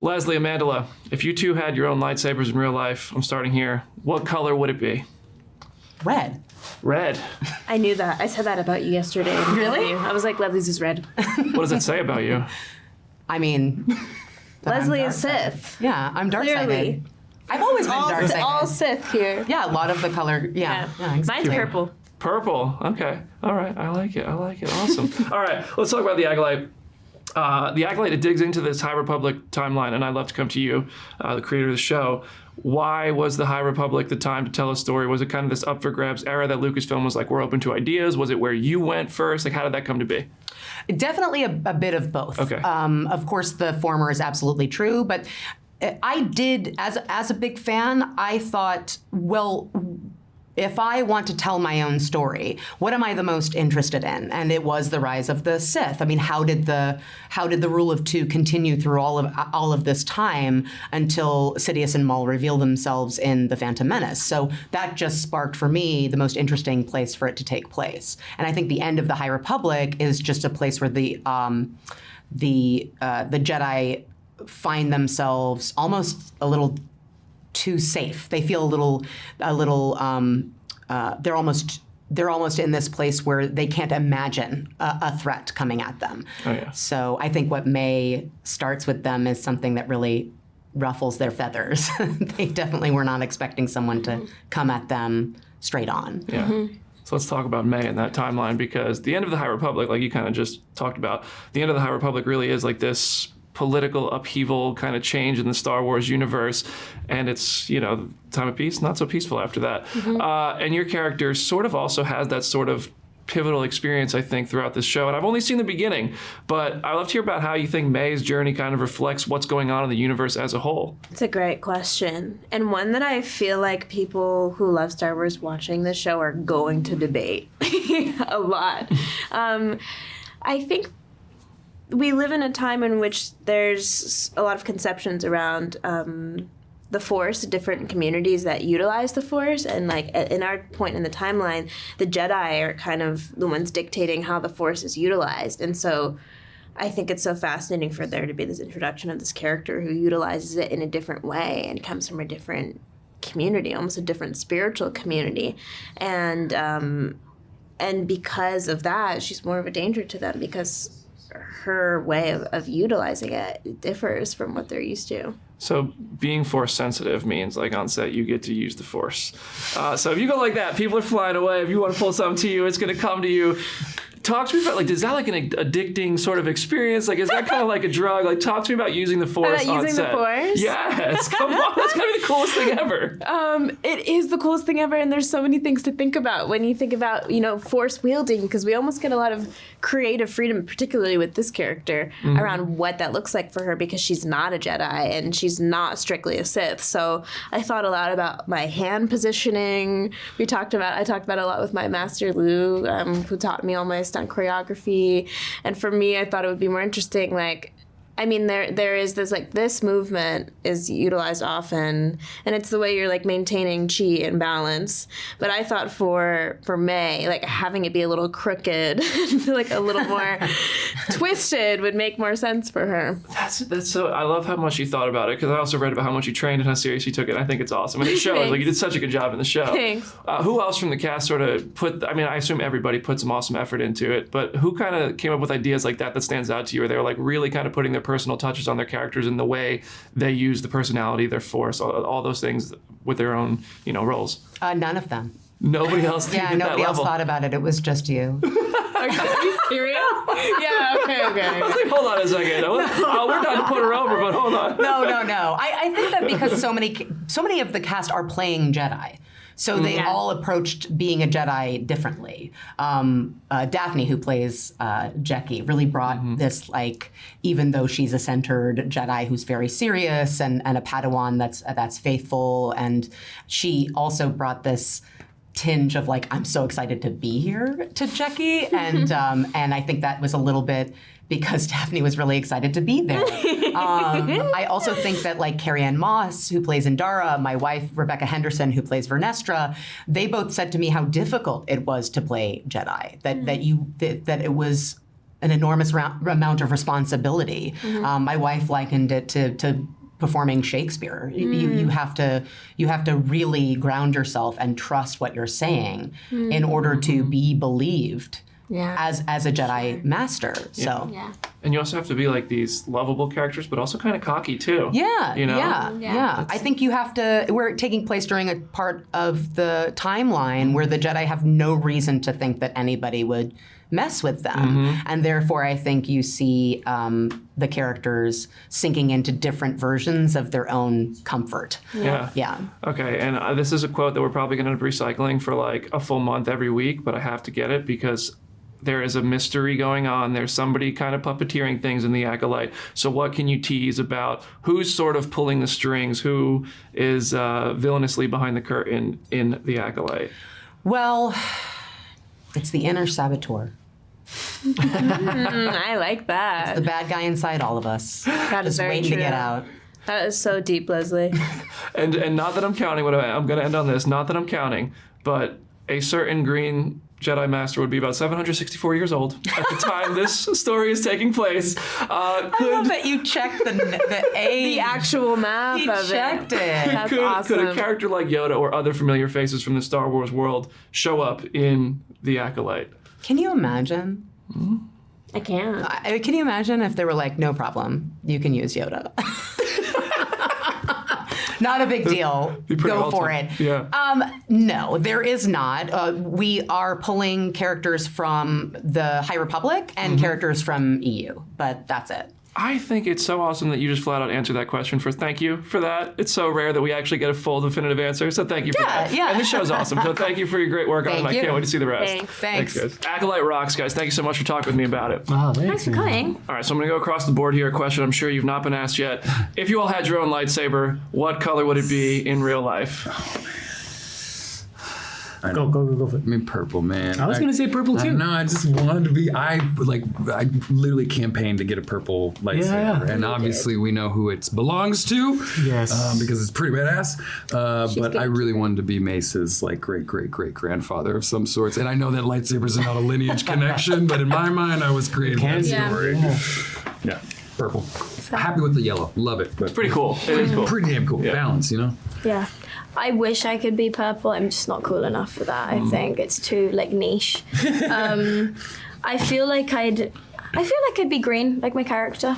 Leslye, Amandla, if you two had your own lightsabers in real life, I'm starting here, what color would it be? Red. Red. I knew that. I said that about you yesterday. Really? I was like, Leslie's is red. What does it say about you? I mean, Leslye is Sith. yeah, I'm dark-sided. Clearly. I've always been dark-sided. All Sith here. Yeah, a lot of the color. Yeah, exactly. Mine's purple. Purple. Okay. All right. I like it. Awesome. All right. Let's talk about the Acolyte. The Acolyte, it digs into this High Republic timeline, and I'd love to come to you, the creator of the show. Why was the High Republic the time to tell a story? Was it kind of this up for grabs era that Lucasfilm was like, we're open to ideas? Was it where you went first? Like, how did that come to be? Definitely a bit of both. Okay. Of course, the former is absolutely true, but I did, as a big fan, I thought, well, if I want to tell my own story, what am I the most interested in? And it was the rise of the Sith. I mean, how did the rule of two continue through all of this time until Sidious and Maul reveal themselves in The Phantom Menace? So that just sparked for me the most interesting place for it to take place. And I think the end of the High Republic is just a place where the Jedi find themselves almost a little too safe. They feel a little. They're almost in this place where they can't imagine a threat coming at them. Oh, yeah. So I think what May starts with them is something that really ruffles their feathers. They definitely were not expecting someone to come at them straight on. Yeah. Mm-hmm. So let's talk about May and that timeline, because the end of the High Republic, like you kind of just talked about, the end of the High Republic really is like this political upheaval kind of change in the Star Wars universe, and it's, time of peace, not so peaceful after that. Mm-hmm. And your character sort of also has that sort of pivotal experience, I think, throughout this show. And I've only seen the beginning, but I'd love to hear about how you think May's journey kind of reflects what's going on in the universe as a whole. It's a great question, and one that I feel like people who love Star Wars watching this show are going to debate a lot. I think we live in a time in which there's a lot of conceptions around the Force, different communities that utilize the Force, and like in our point in the timeline, the Jedi are kind of the ones dictating how the Force is utilized. And so I think it's so fascinating for there to be this introduction of this character who utilizes it in a different way and comes from a different community, almost a different spiritual community. And because of that, she's more of a danger to them because her way of utilizing it differs from what they're used to. So being Force sensitive means, like on set, you get to use the Force. So if you go like that, people are flying away. If you want to pull something to you, it's going to come to you. Talk to me about, like, is that like an addicting sort of experience? Like, is that kind of like a drug? Like, talk to me about using the Force on using set. The Force? Yes, come on. That's gotta be the coolest thing ever. It is the coolest thing ever, and there's so many things to think about when you think about, Force wielding, because we almost get a lot of creative freedom, particularly with this character, around what that looks like for her, because she's not a Jedi and she's not strictly a Sith. So I thought a lot about my hand positioning. I talked about it a lot with my master Lou, who taught me all my stunt choreography. And for me, I thought it would be more interesting, there is this, this movement is utilized often, and it's the way you're, maintaining chi and balance. But I thought for May, having it be a little crooked and a little more twisted would make more sense for her. That's so, I love how much you thought about it, because I also read about how much you trained and how serious you took it, and I think it's awesome. And it shows, you did such a good job in the show. Thanks. Who else from the cast sort of I assume everybody put some awesome effort into it, but who kind of came up with ideas like that stands out to you, where they were, really kind of putting their personal touches on their characters and the way they use the personality, their Force, all those things with their own, roles? None of them. Nobody else. Yeah, nobody else thought about it. It was just you. Are you serious? Yeah. Okay. I was like, hold on a second. We're not to put her over, but hold on. No. I think that because so many of the cast are playing Jedi. So they all approached being a Jedi differently. Dafne, who plays Jecki, really brought this, even though she's a centered Jedi who's very serious and a Padawan that's faithful, and she also brought this tinge of I'm so excited to be here to Jecki, and I think that was a little bit because Dafne was really excited to be there. I also think that Carrie-Anne Moss, who plays Indara, my wife, Rebecca Henderson, who plays Vernestra, they both said to me how difficult it was to play Jedi, that it was an enormous amount of responsibility. My wife likened it to performing Shakespeare. You have to really ground yourself and trust what you're saying in order to be believed as a Jedi master. So And you also have to be like these lovable characters, but also kind of cocky too. yeah, You know? yeah. I think you have to. We're taking place during a part of the timeline where the Jedi have no reason to think that anybody would mess with them, and therefore I think you see the characters sinking into different versions of their own comfort. Yeah. Yeah. Okay, and this is a quote that we're probably going to end up recycling for like a full month every week, but I have to get it because there is a mystery going on. There's somebody kind of puppeteering things in the Acolyte. So what can you tease about who's sort of pulling the strings? Who is villainously behind the curtain in the Acolyte? Well, it's the inner saboteur. I like that. The bad guy inside all of us. That is Just very waiting true. to get out. That is so deep, Leslie. And not that I'm counting, I'm going to end on this, not that I'm counting, but a certain green Jedi Master would be about 764 years old at the time this story is taking place. I love that you checked the age. The actual map He of checked it. That's could awesome. a character like Yoda or other familiar faces from the Star Wars world show up in the Acolyte? Can you imagine? I can't. Can you imagine if they were like, no problem, you can use Yoda? Not a big deal. Be pretty Go for awesome. it. Yeah. No, there is not. We are pulling characters from the High Republic and characters from EU, but that's it. I think it's so awesome that you just flat out answered that question. Thank you for that. It's so rare that we actually get a full definitive answer. So thank you for that. Yeah. And this show's awesome. So thank you for your great work on it. Thank I you. can't wait to see the rest. Thanks. guys. Acolyte rocks, guys. Thank you so much for talking with me about it. Oh, Thanks for coming. All right, so I'm going to go across the board here. A question I'm sure you've not been asked yet. If you all had your own lightsaber, what color would it be in real life? Go for it. I mean, purple, man. I was gonna say purple too. No, I just wanted to be. I literally campaigned to get a purple lightsaber, Yeah. and obviously we know who it belongs to. Yes. because it's pretty badass. But I good. really wanted to be Mace's like great grandfather of some sorts. And I know that lightsabers are not a lineage connection, but in my mind, I was creating that Yeah. story. Yeah, purple. Happy with the yellow. Love it. But Pretty cool. It is cool. Pretty damn cool. Yeah. Balance, you know. Yeah. I wish I could be purple. I'm just not cool enough for that. I think it's too like niche. I feel like I'd be green, like my character.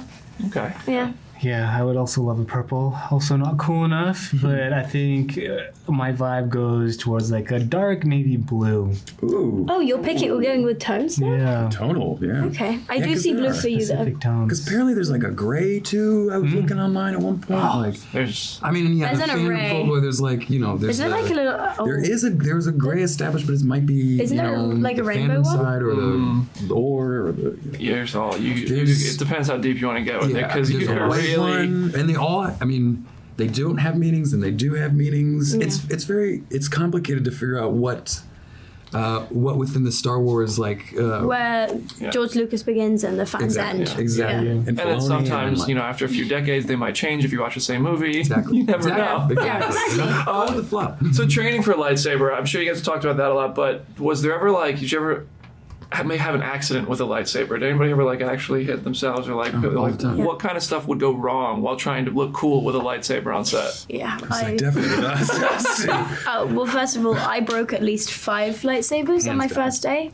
Okay. Yeah. Yeah, I would also love a purple. Also not cool enough, but I think my vibe goes towards like a dark navy blue. Ooh. Oh, you're going with tones now? Yeah. Tonal. Yeah. Okay. I Yeah, do 'cause see there blue are for you though. Specific tones. Because apparently there's like a gray too. I was looking online at one point. like, There's I mean, yeah, There's the an Phantom array. Photo, there's like, you know, there's Isn't it like a little? Oh, there's a gray established, but it might be Isn't you there know like a the rainbow Phantom one? side or the order or the Here's all you. There's- It depends how deep you want to get with it, yeah. because you There's a can white really. one, and they all. I mean, they don't have meanings and they do have meanings. It's complicated to figure out what within the Star Wars like. where George Lucas begins and the fans end. Exactly. Yeah. And And then Filoni sometimes, like- after a few decades, they might change if you watch the same movie. Exactly. You never know. Exactly. Go with the flow. So training for a lightsaber, I'm sure you guys have talked about that a lot, but was there ever did you ever may have an accident with a lightsaber? Did anybody ever actually hit themselves or all the time. what kind of stuff would go wrong while trying to look cool with a lightsaber on set? Yeah. I definitely does. Oh, well, first of all, I broke at least 5 lightsabers on my down. first day.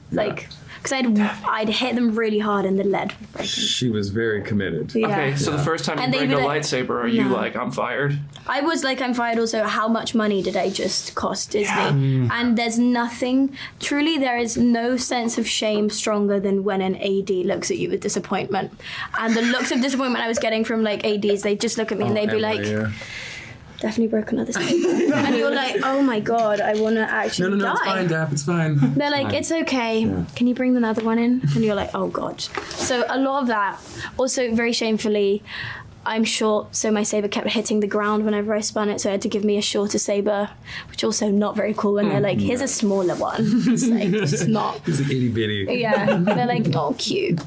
Because I'd hit them really hard and the lead would break. She was very committed. Yeah. Okay, so the first time you And they break a would, lightsaber, are you no. I'm fired? I was like, I'm fired also. How much money did I just cost Disney? And there's nothing, truly, there is no sense of shame stronger than when an AD looks at you with disappointment. And the looks of disappointment I was getting from ADs, they just look at me and they'd be like, Daphne broke another saber. And you're like, oh my God, I want to actually No, die. it's fine, Daph. It's fine. They're like, it's okay. Can you bring another one in? And you're like, oh God. So a lot of that. Also, very shamefully, I'm short, so my saber kept hitting the ground whenever I spun it, so I had to give me a shorter saber, which also not very cool when they're like, here's a smaller one. It's like, it's not. It's like itty bitty. Yeah, they're like, oh, cute.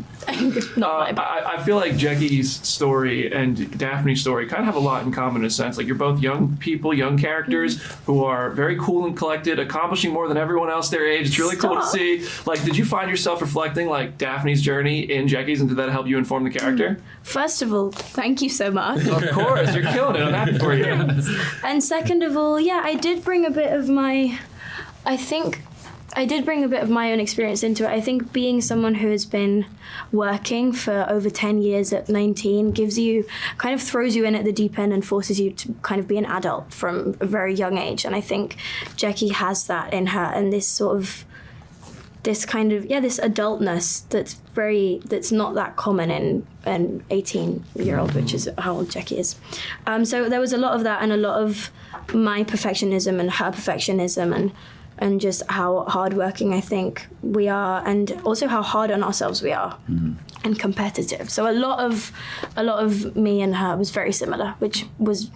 Not my I feel like Jacky's story and Dafne's story kind of have a lot in common in a sense. Like you're both young people, young characters who are very cool and collected, accomplishing more than everyone else their age. It's really cool to see. Like, did you find yourself reflecting like Dafne's journey in Jacky's, and did that help you inform the character? First of all, thank you so much. Of course, you're killing it. I'm happy for you. And second of all, yeah, I did bring a bit of my own experience into it. I think being someone who has been working for over 10 years at 19 throws you in at the deep end and forces you to kind of be an adult from a very young age. And I think Jackie has that in her, and this adultness that's not that common in an 18-year-old, which is how old Jackie is. So there was a lot of that, and a lot of my perfectionism and her perfectionism, and just how hardworking I think we are, and also how hard on ourselves we are, and competitive. So a lot of me and her was very similar, which was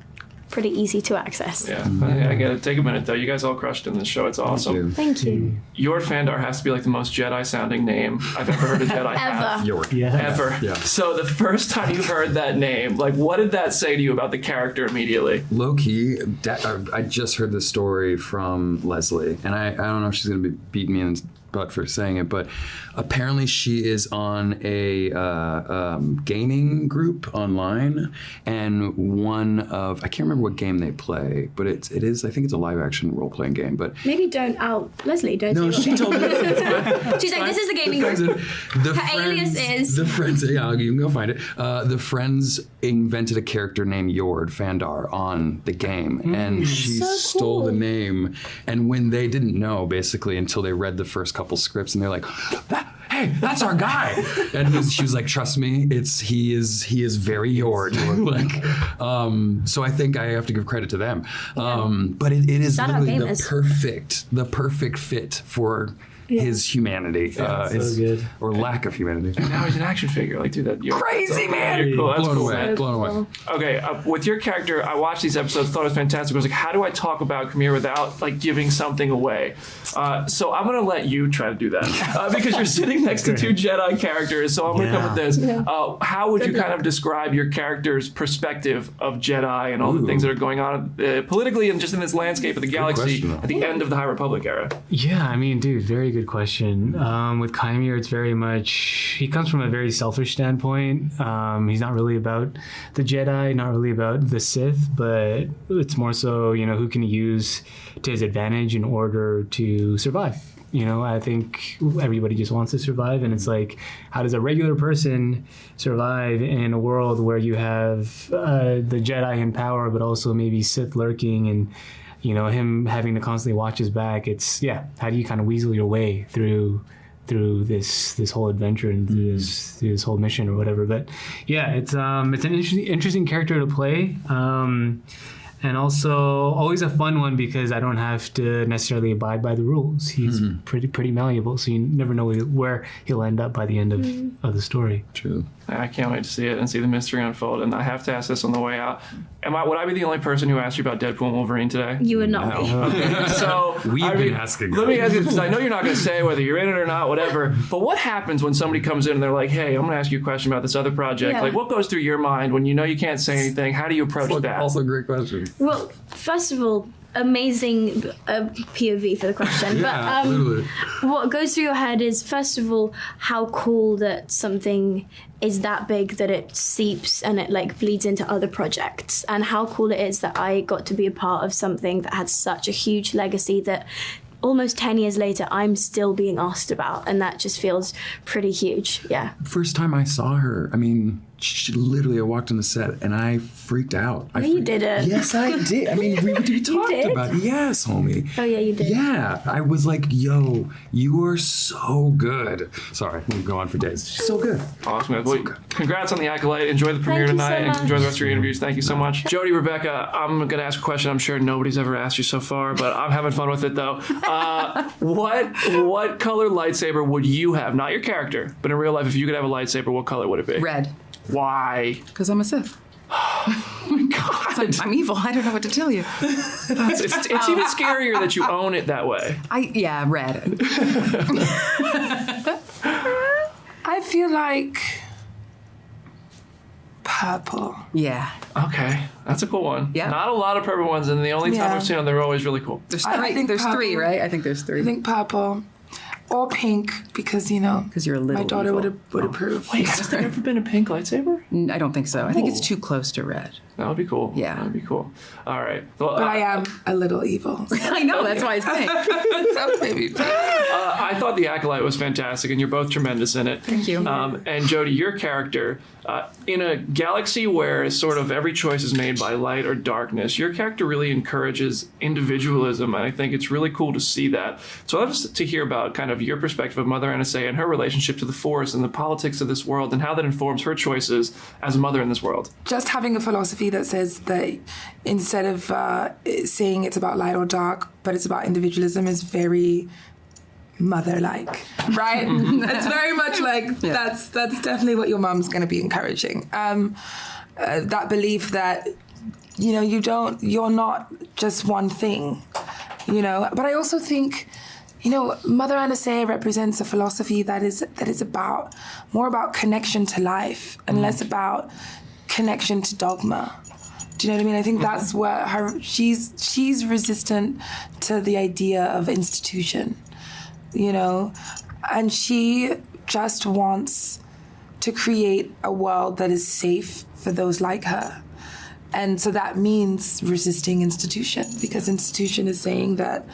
pretty easy to access. Yeah, I get it. Take a minute though. You guys all crushed in this show. It's awesome. Thank you. Your Fandar has to be like the most Jedi-sounding name I've ever heard a Jedi have. Ever. Yeah. So the first time you heard that name, like, what did that say to you about the character immediately? Low key, I just heard this story from Leslye, and I don't know if she's going to be beating me in the butt for saying it, but apparently she is on a gaming group online, and I can't remember what game they play, but it is I think it's a live action role playing game. But Maybe don't out Leslye. Don't. no, say she told me. She's like, this is the gaming group. Her alias is. The friends. Yeah, you can go find it. The friends invented a character named Yord Fandar on the game, and she stole the name. And when they didn't know, basically, until they read the first couple scripts, and they're like, "Hey, that's our guy." And she was like, "Trust me, he is very Yord." So I think I have to give credit to them. But it is Shout out literally gamers. the perfect fit for his humanity, so good. or lack of humanity. And now he's an action figure. Like, dude, you're Crazy, man! You're cool. That's Blown cool, away. man. Blown away. Okay, with your character, I watched these episodes, thought it was fantastic. I was like, how do I talk about Khmer without like giving something away? So I'm gonna let you try to do that because you're sitting next to two Jedi characters. So I'm gonna come with this. How would you kind of describe your character's perspective of Jedi and all the things that are going on politically and just in this landscape of the galaxy question, at the end of the High Republic era? Yeah, I mean, dude, very good question. With Khmer, it's very much, he comes from a very selfish standpoint. He's not really about the Jedi, not really about the Sith, but it's more so, who can he use to his advantage in order to survive? I think everybody just wants to survive, and it's like, how does a regular person survive in a world where you have the Jedi in power, but also maybe Sith lurking, and him having to constantly watch his back? How do you kind of weasel your way through this whole adventure and through this whole mission or whatever? But yeah, it's an interesting character to play. And also always a fun one because I don't have to necessarily abide by the rules. He's pretty malleable, so you never know where he'll end up by the end of the story. True. I can't wait to see it and see the mystery unfold. And I have to ask this on the way out. Would I be the only person who asked you about Deadpool and Wolverine today? You would not be. Okay. So We've been asking. Let me ask you, because I know you're not going to say whether you're in it or not, whatever. But what happens when somebody comes in and they're like, "Hey, I'm going to ask you a question about this other project." Yeah. Like, what goes through your mind when you know you can't say anything? How do you approach that? Also a great question. Well, first of all, amazing POV for the question. Yeah, but literally. what goes through your head is, first of all, how cool that something is that big that it seeps and it like bleeds into other projects, and how cool it is that I got to be a part of something that had such a huge legacy that almost 10 years later I'm still being asked about, and that just feels pretty huge. Yeah. First time I saw her, I mean, I walked on the set and I freaked out. No, you didn't. Yes, I did. I mean, we talked did? about it. Yes, homie. Oh yeah, you did. Yeah, I was like, "Yo, you are so good." Sorry, we can go on for days. She's so good. Awesome. Well, congrats on the Acolyte. Enjoy the premiere Thank you tonight so and much. enjoy the rest of your interviews. Thank you so much. Jodie, Rebecca, I'm going to ask a question I'm sure nobody's ever asked you so far, but I'm having fun with it though. What color lightsaber would you have? Not your character, but in real life, if you could have a lightsaber, what color would it be? Red, Why? because I'm a Sith. Oh my God. I'm evil. I don't know what to tell you. It's even scarier that you own it that way. Red. I feel like purple. Yeah. Okay, that's a cool one. Yeah. Not a lot of purple ones, and the only time Yeah. I've seen them, they're always really cool. There's I three. think There's purple. three, right? I think there's three. I think purple or pink because Because you're a little my daughter evil. would approve. Wait, has there ever been a pink lightsaber? I don't think so. I think it's Ooh. too close to red. That would be cool. Yeah. That would be cool. All right. Well, But I am a little evil. I know. That's why it's pink. So maybe pink. I thought the Acolyte was fantastic, and you're both tremendous in it. Thank you. And Jodie, your character, in a galaxy where sort of every choice is made by light or darkness, your character really encourages individualism, and I think it's really cool to see that. So I'd love to hear about kind of your perspective of Mother NSA and her relationship to the Force and the politics of this world, and how that informs her choices as a mother in this world. Just having a philosophy that says that instead of saying it's about light or dark, but it's about individualism is very mother-like, right? It's very much like that's definitely what your mom's going to be encouraging. That belief that you're not just one thing, But I also think, Mother Anastasia represents a philosophy that is more about connection to life and less about connection to dogma. Do you know what I mean? I think that's where she's resistant to the idea of institution, and she just wants to create a world that is safe for those like her. And so that means resisting institution, because institution is saying that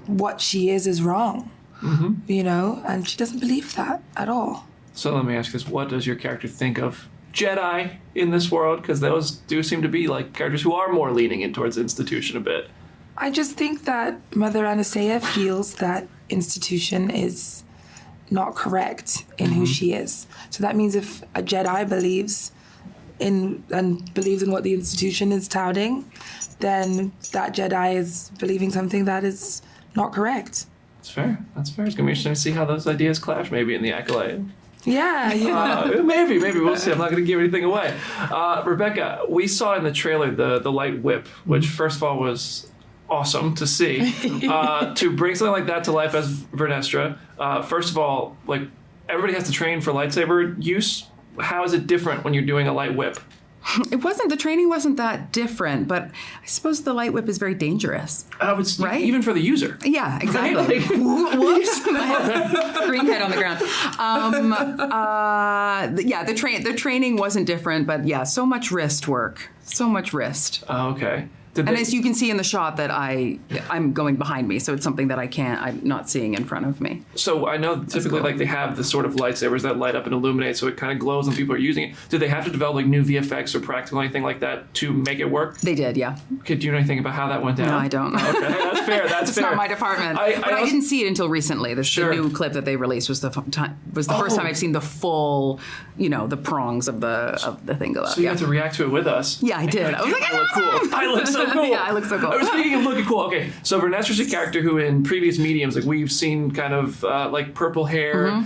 what she is wrong, and she doesn't believe that at all. So let me ask this, what does your character think of Jedi in this world? Because those do seem to be like characters who are more leaning in towards institution a bit. I just think that Mother Anastasia feels that institution is not correct in who she is. So that means if a Jedi believes in what the institution is touting, then that Jedi is believing something that is not correct. That's fair. It's going to be interesting to see how those ideas clash maybe in the Acolyte. Yeah. Maybe we'll see. I'm not going to give anything away. Rebecca, we saw in the trailer the light whip, which first of all was awesome to see. To bring something like that to life as Vernestra, first of all, like everybody has to train for lightsaber use. How is it different when you're doing a light whip? The training wasn't that different, but I suppose the light whip is very dangerous. It's Right? even for the user. Yeah, exactly. Right? Whoops. Green head on the ground. The training wasn't different, but yeah, so much wrist work. So much wrist. Oh, okay. And as you can see in the shot that I'm going behind me, so it's something that I'm not seeing in front of me. So I know typically like they have the sort of lightsabers that light up and illuminate, so it kind of glows when people are using it. Do they have to develop like new VFX or practical anything like that to make it work? They did, yeah. Okay, do you know anything about how that went down? No, I don't. Okay, that's fair. That's It's fair. not my department. But I didn't see it until recently. The new clip that they released was the first time I've seen the full, the prongs of the thing go up. So you had to react to it with us. Yeah, I did. I was like, I look cool. I look so cool. Yeah, I look so cool. I was speaking of looking cool. Okay, so Vernestra's a character who in previous mediums, like we've seen kind of like purple hair,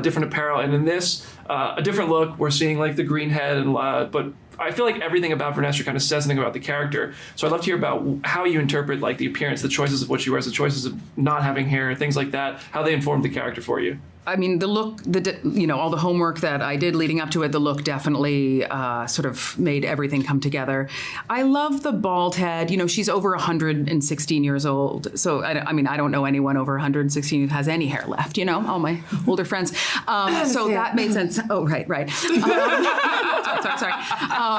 different apparel, and in this, a different look. We're seeing like the green head, and but I feel like everything about Vernestra kind of says something about the character. So I'd love to hear about how you interpret like the appearance, the choices of what she wears, the choices of not having hair, things like that, how they informed the character for you. I mean, the look, all the homework that I did leading up to it, the look definitely sort of made everything come together. I love the bald head. She's over 116 years old. So, I don't know anyone over 116 who has any hair left, all my older friends. So that made sense. Oh, right. Sorry.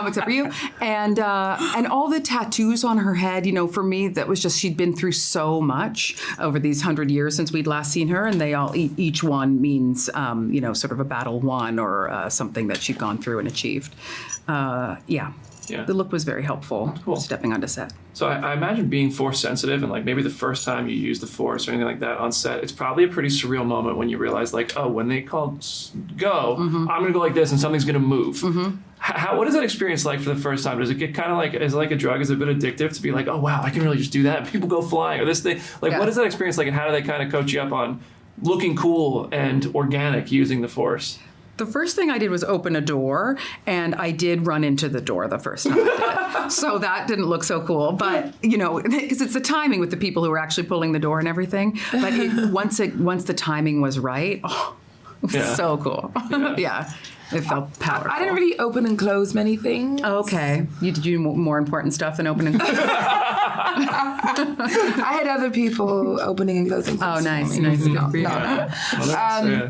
Except for you. And all the tattoos on her head, for me, that was just, she'd been through so much over these 100 years since we'd last seen her. And they all, each one means, sort of a battle won or something that she'd gone through and achieved. Yeah. The look was very helpful. Cool. Stepping onto set. So I imagine being Force sensitive and like maybe the first time you use the Force or anything like that on set, it's probably a pretty surreal moment when you realize like, oh, when they called go, I'm going to go like this and something's going to move. What is that experience like for the first time? Does it get kind of like, is it like a drug? Is it a bit addictive to be like, oh, wow, I can really just do that? People go flying or this thing. Like, what is that experience like and how do they kind of coach you up on looking cool and organic using the Force? The first thing I did was open a door, and I did run into the door the first time I did it. So that didn't look so cool. But, because it's the timing with the people who were actually pulling the door and everything. But once the timing was right, it was so cool. Yeah. It felt powerful. I didn't really open and close many things. Okay. You did do more important stuff than open and close? I had other people opening and closing. Oh, nice. For me. Nice. No.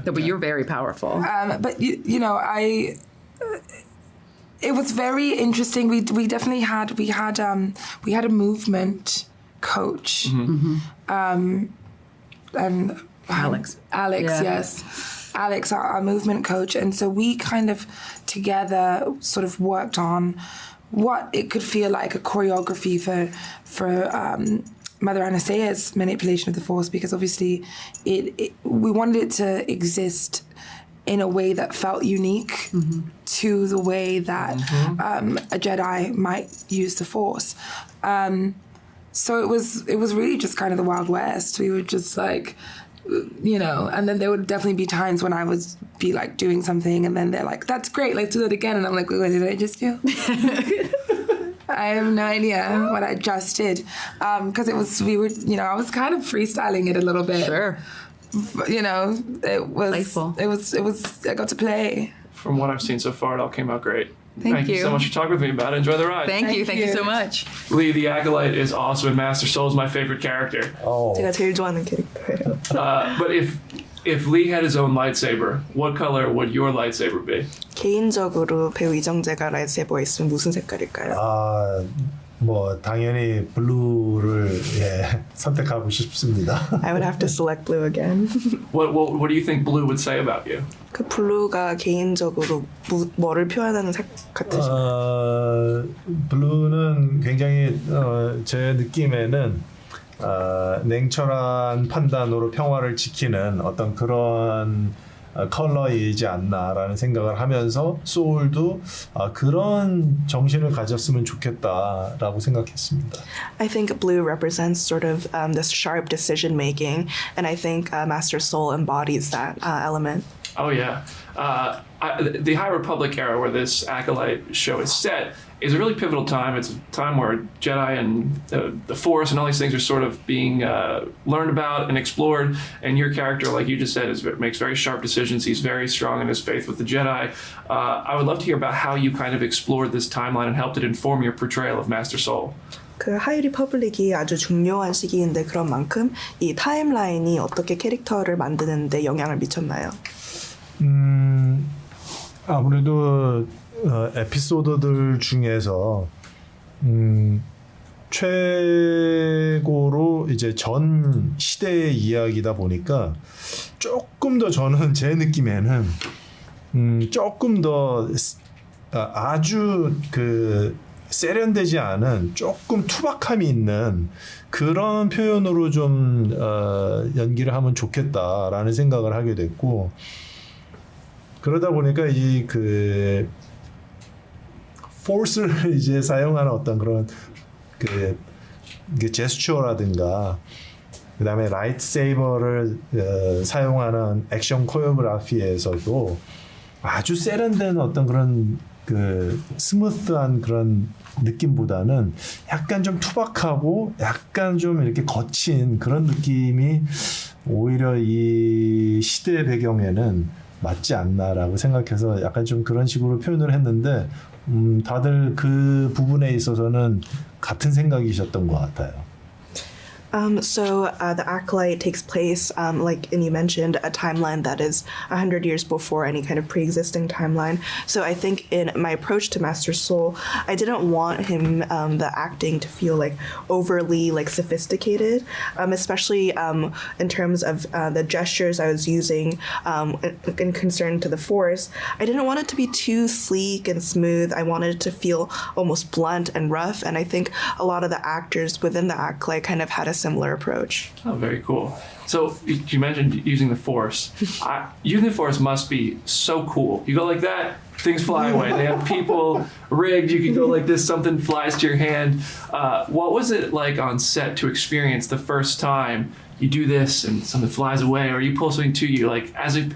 No, but you're very powerful. But it was very interesting. We definitely had a movement coach, and Alex, yes. Alex, our movement coach, and so we kind of together sort of worked on what it could feel like a choreography for Mother Anastaea's manipulation of the Force, because obviously we wanted it to exist in a way that felt unique to the way that a Jedi might use the Force. So it was really just kind of the Wild West. We were just like, and then there would definitely be times when I would be like doing something, and then they're like, "That's great, let's do that again," and I'm like, "What did I just do?" I have no idea what I just did, because I was kind of freestyling it a little bit. Sure. It was playful. It was. I got to play. From what I've seen so far, it all came out great. Thank you so much for talking with me about it. Enjoy the ride. Thank you so much. Lee, the Acolyte is awesome, and Master Soul is my favorite character. 제가 제일 좋아하는 캐릭터예요. But if Lee had his own lightsaber, what color would your lightsaber be? 개인적으로 배우 이정재가 라이트세버가 있으면 무슨 색깔일까요? 당연히 블루를 선택하고 싶습니다. I would have to select blue again. What do you think blue would say about you? 그 블루가 개인적으로 뭐를 표현하는 색 같으신가요? 블루는 굉장히 제 느낌에는 냉철한 판단으로 평화를 지키는 어떤 그런 컬러이지 않나라는 생각을 하면서 소울도 그런 정신을 가졌으면 좋겠다라고 생각했습니다. I think blue represents sort of this sharp decision making, and I think Master Soul embodies that element. Oh yeah, the High Republic era where this Acolyte show is set is a really pivotal time. It's a time where Jedi and the Force and all these things are sort of being learned about and explored. And your character, like you just said, makes very sharp decisions. He's very strong in his faith with the Jedi. I would love to hear about how you kind of explored this timeline and helped it inform your portrayal of Master Soul. 그 하이 리퍼블릭이 아주 중요한 시기인데 그런 만큼 이 타임라인이 어떻게 캐릭터를 만드는 데 영향을 미쳤나요? 아무래도 에피소드들 중에서 최고로 이제 전 시대의 이야기다 보니까 조금 더 저는 제 느낌에는 조금 더 아주 그 세련되지 않은 조금 투박함이 있는 그런 표현으로 좀 연기를 하면 좋겠다라는 생각을 하게 됐고, 그러다 보니까 이 그 포스를 이제 사용하는 어떤 그런 그 제스처라든가 그다음에 라이트세이버를 사용하는 액션 코리오그래피에서도 아주 세련된 어떤 그런 그 스무스한 그런 느낌보다는 약간 좀 투박하고 약간 좀 이렇게 거친 그런 느낌이 오히려 이 시대의 배경에는 맞지 않나라고 생각해서 약간 좀 그런 식으로 표현을 했는데 다들 그 부분에 있어서는 같은 생각이셨던 것 같아요. So the Acolyte takes place, like and you mentioned, a timeline that is 100 years before any kind of pre-existing timeline. So I think in my approach to Master Soul, I didn't want him, the acting, to feel like overly like sophisticated, especially in terms of the gestures I was using in concern to the Force. I didn't want it to be too sleek and smooth. I wanted it to feel almost blunt and rough, and I think a lot of the actors within the Acolyte kind of had a similar approach. Oh, very cool. So you mentioned using the Force. Using the Force must be so cool. You go like that, things fly away. They have people rigged. You can go like this, something flies to your hand. What was it like on set to experience the first time you do this and something flies away, or you pull something to you? Like as a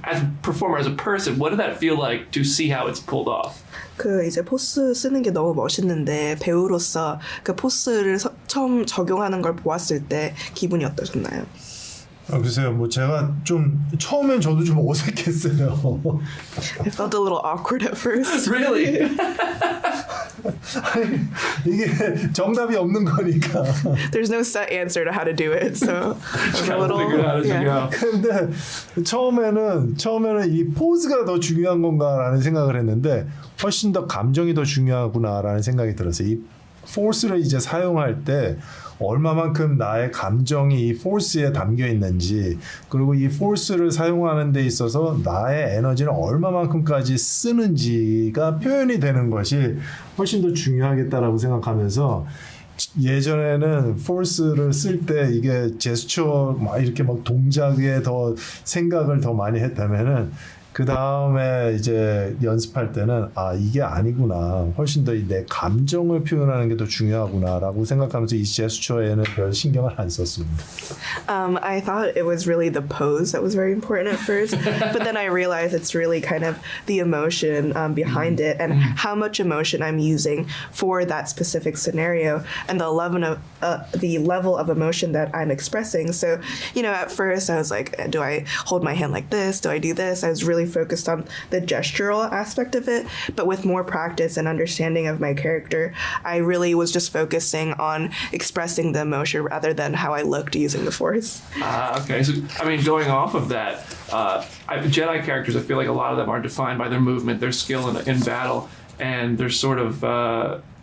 performer, as a person, what did that feel like to see how it's pulled off? 그 이제 포스 쓰는 게 너무 멋있는데 배우로서 그 포스를 처음 적용하는 걸 보았을 때 기분이 어떠셨나요? 글쎄요, 뭐 제가 좀 처음엔 저도 좀 어색했어요. I felt a little awkward at first. Really? 아니, 이게 정답이 없는 거니까. There's no set answer to how to do it, so I was a little. Figure it out as you go. 근데 처음에는 이 포즈가 더 중요한 건가라는 생각을 했는데 훨씬 더 감정이 더 중요하구나라는 생각이 들었어요. 이 포스를 이제 사용할 때 얼마만큼 나의 감정이 이 포스에 담겨 있는지, 그리고 이 포스를 사용하는 데 있어서 나의 에너지를 얼마만큼까지 쓰는지가 표현이 되는 것이 훨씬 더 중요하겠다라고 생각하면서, 예전에는 포스를 쓸 때 이게 제스처 막 이렇게 막 동작에 더 생각을 더 많이 했다면은 그 다음에 이제 연습할 때는 이게 아니구나, 훨씬 더 내 감정을 표현하는 게 더 중요하구나라고 생각하면서 이 제스처에는 별 신경을 안 썼습니다. I thought it was really the pose that was very important at first, but then I realized it's really kind of the emotion behind it and how much emotion I'm using for that specific scenario and the level of emotion that I'm expressing. So, at first I was like, do I hold my hand like this? Do I do this? I was really focused on the gestural aspect of it, but with more practice and understanding of my character, I really was just focusing on expressing the emotion rather than how I looked using the Force. Okay, so I mean, going off of that, Jedi characters, I feel like a lot of them are defined by their movement, their skill in battle, and their sort of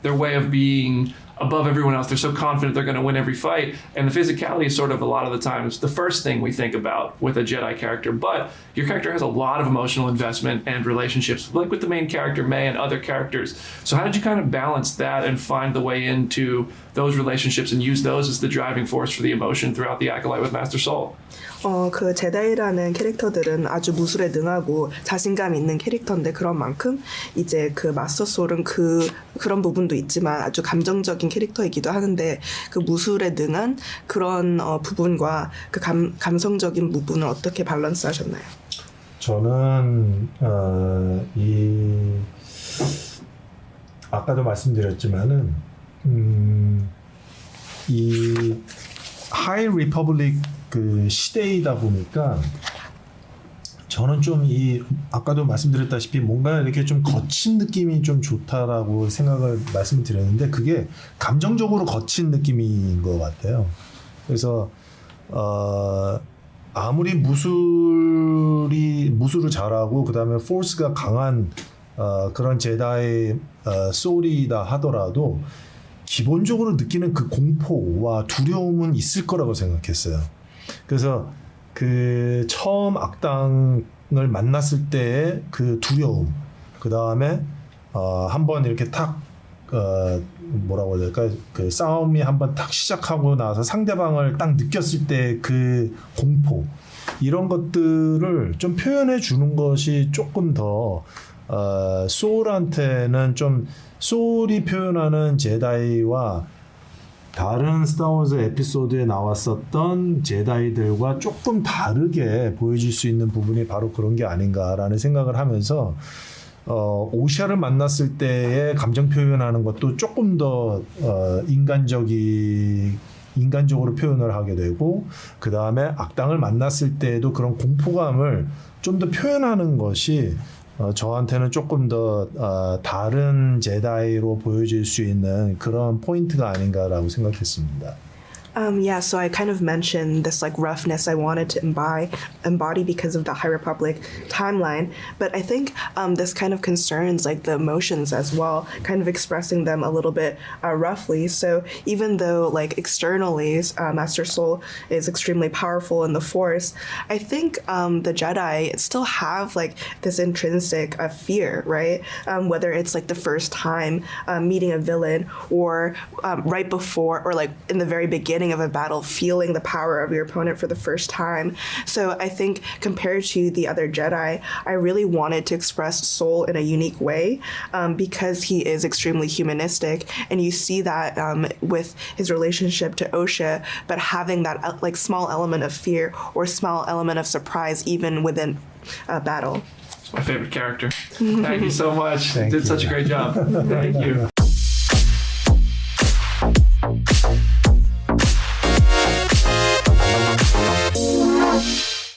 their way of being above everyone else. They're so confident they're going to win every fight, and the physicality is sort of a lot of the times the first thing we think about with a Jedi character. But your character has a lot of emotional investment and relationships, like with the main character May and other characters. So how did you kind of balance that and find the way into those relationships and use those as the driving force for the emotion throughout the Acolyte with Master Soul? 그 제다이라는 캐릭터들은 아주 무술에 능하고 자신감 있는 캐릭터인데, 그런 만큼 이제 그 마스터 소울은 그런 부분도 있지만 아주 감정적인 캐릭터이기도 하는데, 그 무술에 능한 그런 부분과 그 감성적인 부분을 어떻게 밸런스 하셨나요? 저는 아까도 말씀드렸지만은 이 하이 리퍼블릭 그 시대이다 보니까 저는 좀 아까도 말씀드렸다시피 뭔가 이렇게 좀 거친 느낌이 좀 좋다라고 생각을 말씀을 드렸는데, 그게 감정적으로 거친 느낌인 것 같아요. 그래서 아무리 무술을 잘하고 그 다음에 포스가 강한 그런 제다이 소울이다 하더라도 기본적으로 느끼는 그 공포와 두려움은 있을 거라고 생각했어요. 그래서 그 처음 악당을 만났을 때의 그 두려움, 그 다음에 한번 이렇게 탁 뭐라고 해야 될까, 그 싸움이 한번 탁 시작하고 나서 상대방을 딱 느꼈을 때 그 공포, 이런 것들을 좀 표현해 주는 것이 조금 더 소울한테는 좀, 소울이 표현하는 제다이와 다른 스타워즈 에피소드에 나왔었던 제다이들과 조금 다르게 보여줄 수 있는 부분이 바로 그런 게 아닌가라는 생각을 하면서 오샤를 만났을 때의 감정 표현하는 것도 조금 더 인간적으로 표현을 하게 되고, 그 다음에 악당을 만났을 때에도 그런 공포감을 좀 더 표현하는 것이 저한테는 조금 더 다른 제다이로 보여질 수 있는 그런 포인트가 아닌가라고 생각했습니다. Yeah, so I kind of mentioned this like roughness I wanted to embody because of the High Republic timeline, but I think this kind of concerns like the emotions as well, kind of expressing them a little bit roughly. So even though like externally Master Soul is extremely powerful in the Force, I think the Jedi still have like this intrinsic fear, right? Whether it's like the first time meeting a villain or right before or like in the very beginning beginning of a battle, feeling the power of your opponent for the first time. So I think compared to the other Jedi, I really wanted to express Soul in a unique way because he is extremely humanistic, and you see that with his relationship to Osha, but having that like small element of fear or small element of surprise even within a battle. It's my favorite character. Thank you so much. Did such a great job. Thank you.